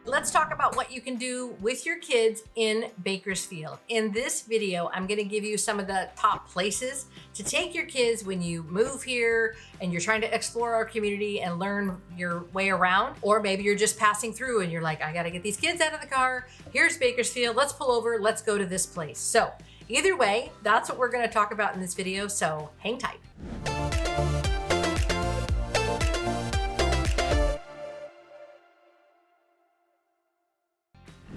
Let's talk about what you can do with your kids in Bakersfield. In this video, I'm going to give you some of the top places to take your kids when you move here and you're trying to explore our community and learn your way around. Or maybe you're just passing through and you're like, I got to get these kids out of the car. Here's Bakersfield. Let's pull over. Let's go to this place. So either way, that's what we're going to talk about in this video. So hang tight.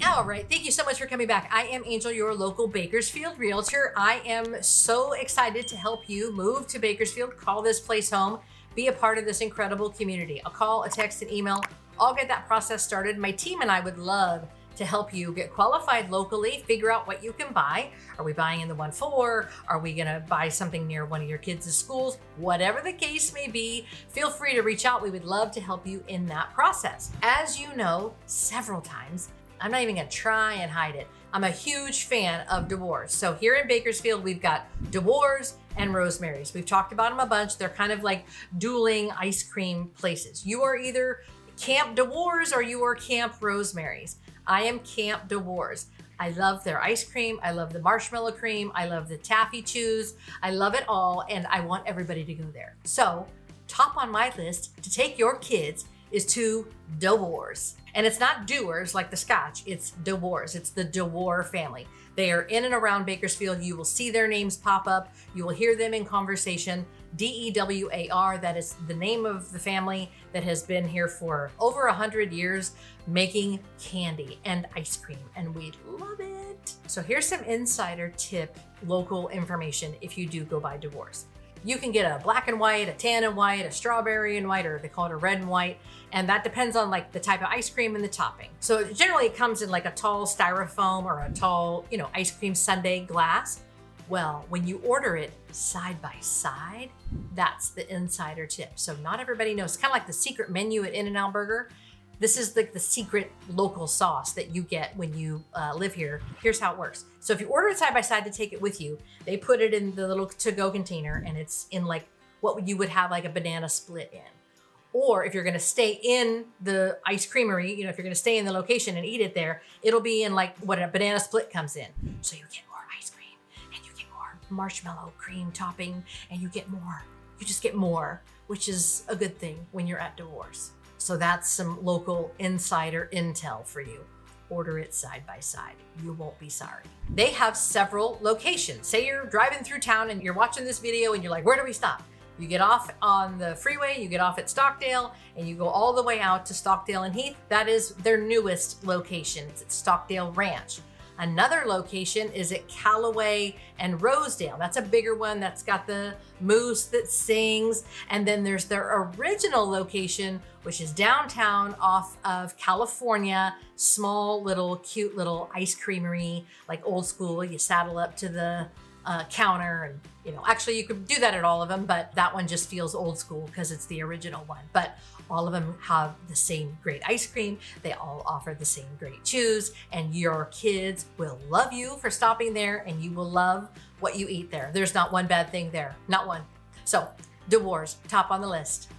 All right, thank you so much for coming back. I am Angel, your local Bakersfield realtor. I am so excited to help you move to Bakersfield, call this place home, be a part of this incredible community. A call, a text, an email, I'll get that process started. My team and I would love to help you get qualified locally, figure out what you can buy. Are we buying in the 1-4? Are we gonna buy something near one of your kids' schools? Whatever the case may be, feel free to reach out. We would love to help you in that process. As you know, several times, I'm not even gonna try and hide it. I'm a huge fan of Dewars. So here in Bakersfield, we've got Dewars and Rosemary's. We've talked about them a bunch. They're kind of like dueling ice cream places. You are either Camp Dewars or you are Camp Rosemary's. I am Camp Dewars. I love their ice cream. I love the marshmallow cream. I love the taffy chews. I love it all, and I want everybody to go there. So top on my list to take your kids is to Dewars. And it's not Dewars like the Scotch, it's Dewars. It's the Dewar family. They are in and around Bakersfield. You will see their names pop up. You will hear them in conversation. D-E-W-A-R, that is the name of the family that has been here for over 100 years making candy and ice cream, and we love it. So here's some insider tip, local information if you do go by Dewars. You can get a black and white, a tan and white, a strawberry and white, or they call it a red and white. And that depends on like the type of ice cream and the topping. So generally it comes in like a tall styrofoam or a tall, ice cream sundae glass. Well, when you order it side by side, that's the insider tip. So not everybody knows. It's kind of like the secret menu at In-N-Out Burger. This is like the secret local sauce that you get when you live here. Here's how it works. So if you order it side by side to take it with you, they put it in the little to-go container, and it's in like what you would have like a banana split in. Or if you're gonna stay in the ice creamery, if you're gonna stay in the location and eat it there, it'll be in like what a banana split comes in. So you get more ice cream and you get more marshmallow cream topping and you just get more, which is a good thing when you're at Dewars. So that's some local insider intel for you. Order it side by side. You won't be sorry. They have several locations. Say you're driving through town and you're watching this video and you're like, where do we stop? You get off on the freeway, you get off at Stockdale, and you go all the way out to Stockdale and Heath. That is their newest location. It's at Stockdale Ranch. Another location is at Callaway and Rosedale. That's a bigger one that's got the moose that sings. And then there's their original location, which is downtown off of California. Small little, cute little ice creamery, like old school. You saddle up to the counter and, actually you could do that at all of them, but that one just feels old school because it's the original one. But all of them have the same great ice cream. They all offer the same great chews, and your kids will love you for stopping there, and you will love what you eat there. There's not one bad thing there, not one. So Dewars, top on the list.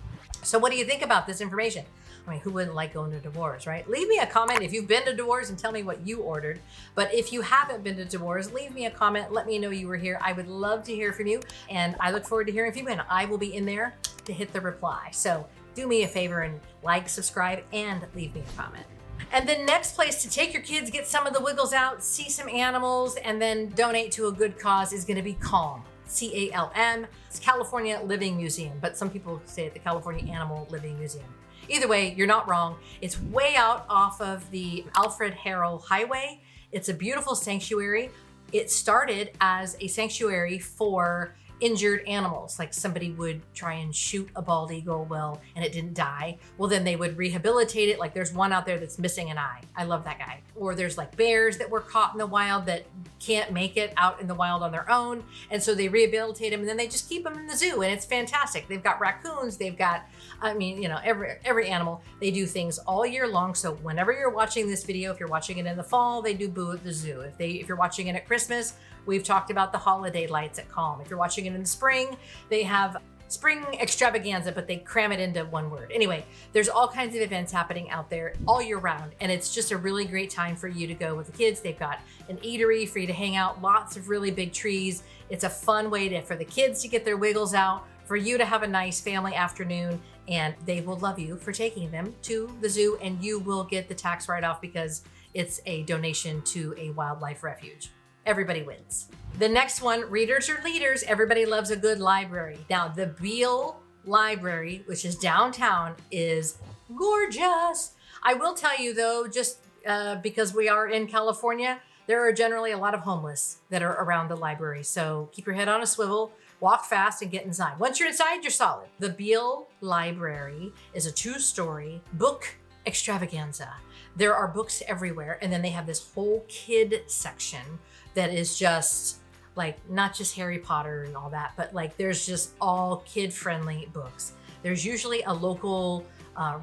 So what do you think about this information? I mean, who wouldn't like going to Dewars, right? Leave me a comment if you've been to Dewars and tell me what you ordered. But if you haven't been to Dewars, leave me a comment. Let me know you were here. I would love to hear from you. And I look forward to hearing from you. And I will be in there to hit the reply. So do me a favor and like, subscribe, and leave me a comment. And the next place to take your kids, get some of the wiggles out, see some animals, and then donate to a good cause is going to be CALM. C-A-L-M. It's California Living Museum, but some people say it the California Animal Living Museum. Either way, you're not wrong. It's way out off of the Alfred Harrell Highway. It's a beautiful sanctuary. It started as a sanctuary for injured animals, like somebody would try and shoot a bald eagle, and it didn't die. Well, then they would rehabilitate it. Like there's one out there that's missing an eye. I love that guy. Or there's like bears that were caught in the wild that can't make it out in the wild on their own. And so they rehabilitate them and then they just keep them in the zoo, and it's fantastic. They've got raccoons, they've got, every animal. They do things all year long. So whenever you're watching this video, if you're watching it in the fall, they do Boo at the Zoo. If you're watching it at Christmas, we've talked about the holiday lights at Calm. If you're watching it in the spring, they have spring extravaganza, but they cram it into one word. Anyway, there's all kinds of events happening out there all year round, and it's just a really great time for you to go with the kids. They've got an eatery for you to hang out, lots of really big trees. It's a fun way for the kids to get their wiggles out, for you to have a nice family afternoon, and they will love you for taking them to the zoo, and you will get the tax write-off because it's a donation to a wildlife refuge. Everybody wins. The next one, readers are leaders. Everybody loves a good library. Now, the Beale Library, which is downtown, is gorgeous. I will tell you though, just because we are in California, there are generally a lot of homeless that are around the library. So keep your head on a swivel, walk fast, and get inside. Once you're inside, you're solid. The Beale Library is a 2-story book extravaganza. There are books everywhere, and then they have this whole kid section that is just like, not just Harry Potter and all that, but like there's just all kid-friendly books. There's usually a local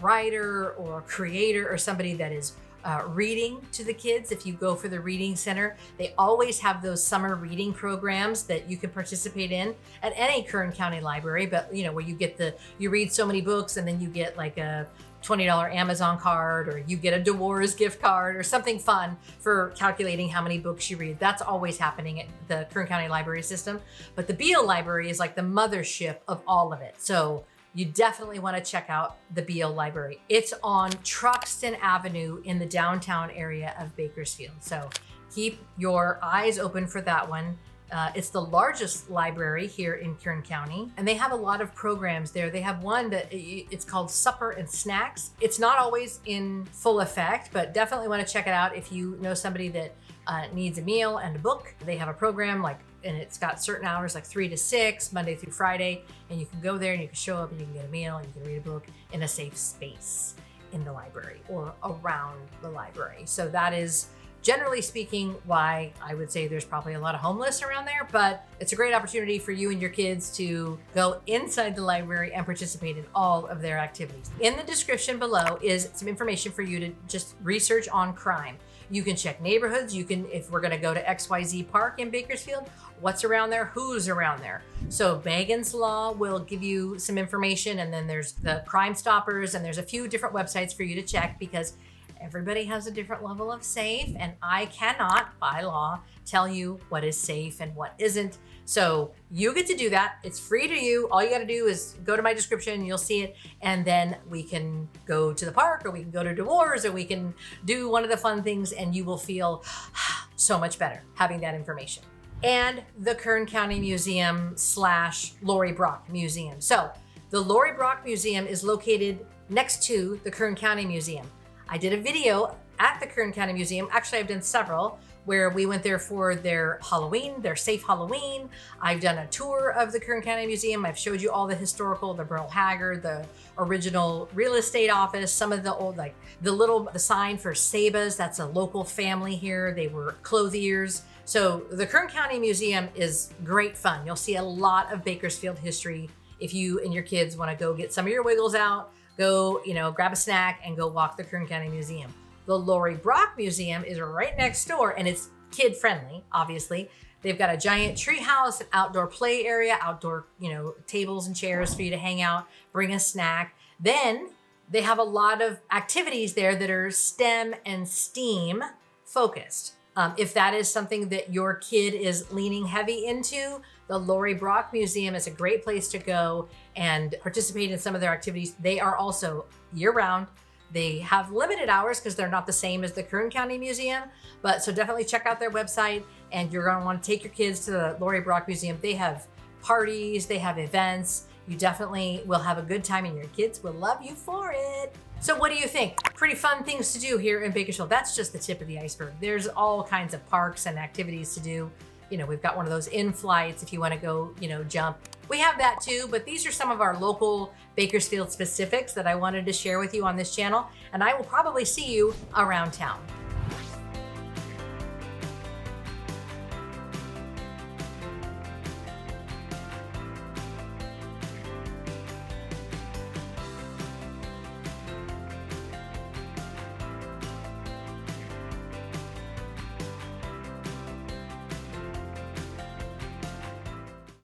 writer or creator or somebody that is reading to the kids. If you go for the reading center, they always have those summer reading programs that you can participate in at any Kern County library, but you know, where you read so many books and then you get like a $20 Amazon card, or you get a Dewars gift card or something fun for calculating how many books you read. That's always happening at the Kern County Library System. But the Beale Library is like the mothership of all of it. So you definitely want to check out the Beale Library. It's on Truxton Avenue in the downtown area of Bakersfield. So keep your eyes open for that one. It's the largest library here in Kern County, and they have a lot of programs there. They have one that it's called Supper and Snacks. It's not always in full effect, but definitely want to check it out if you know somebody that needs a meal and a book. They have a program and it's got certain hours like 3 to 6, Monday through Friday, and you can go there and you can show up and you can get a meal and you can read a book in a safe space in the library or around the library. So that is, generally speaking, why I would say there's probably a lot of homeless around there, but it's a great opportunity for you and your kids to go inside the library and participate in all of their activities. In the description below is some information for you to just research on crime. You can check neighborhoods. You can, if we're gonna go to XYZ Park in Bakersfield, what's around there, who's around there. So Megan's Law will give you some information, and then there's the Crime Stoppers, and there's a few different websites for you to check because everybody has a different level of safe, and I cannot, by law, tell you what is safe and what isn't. So you get to do that. It's free to you. All you got to do is go to my description, you'll see it, and then we can go to the park, or we can go to Dewars, or we can do one of the fun things, and you will feel so much better having that information. And the Kern County Museum / Lori Brock Museum. So the Lori Brock Museum is located next to the Kern County Museum. I did a video at the Kern County Museum. Actually, I've done several where we went there for their Halloween, their safe Halloween. I've done a tour of the Kern County Museum. I've showed you all the historical, the Merle Haggard, the original real estate office, some of the old, like the sign for Sabas, that's a local family here. They were clothiers. So the Kern County Museum is great fun. You'll see a lot of Bakersfield history if you and your kids want to go get some of your wiggles out. Go, grab a snack and go walk the Kern County Museum. The Lori Brock Museum is right next door, and it's kid friendly, obviously. They've got a giant tree house, an outdoor play area, outdoor, tables and chairs for you to hang out, bring a snack. Then they have a lot of activities there that are STEM and STEAM focused. If that is something that your kid is leaning heavy into, the Lori Brock Museum is a great place to go and participate in some of their activities. They are also year-round. They have limited hours because they're not the same as the Kern County Museum, so definitely check out their website, and you're going to want to take your kids to the Lori Brock Museum. They have parties, they have events. You definitely will have a good time, and your kids will love you for it. So what do you think? Pretty fun things to do here in Bakersfield. That's just the tip of the iceberg. There's all kinds of parks and activities to do. We've got one of those in-flights if you want to go, jump. We have that too, but these are some of our local Bakersfield specifics that I wanted to share with you on this channel, and I will probably see you around town.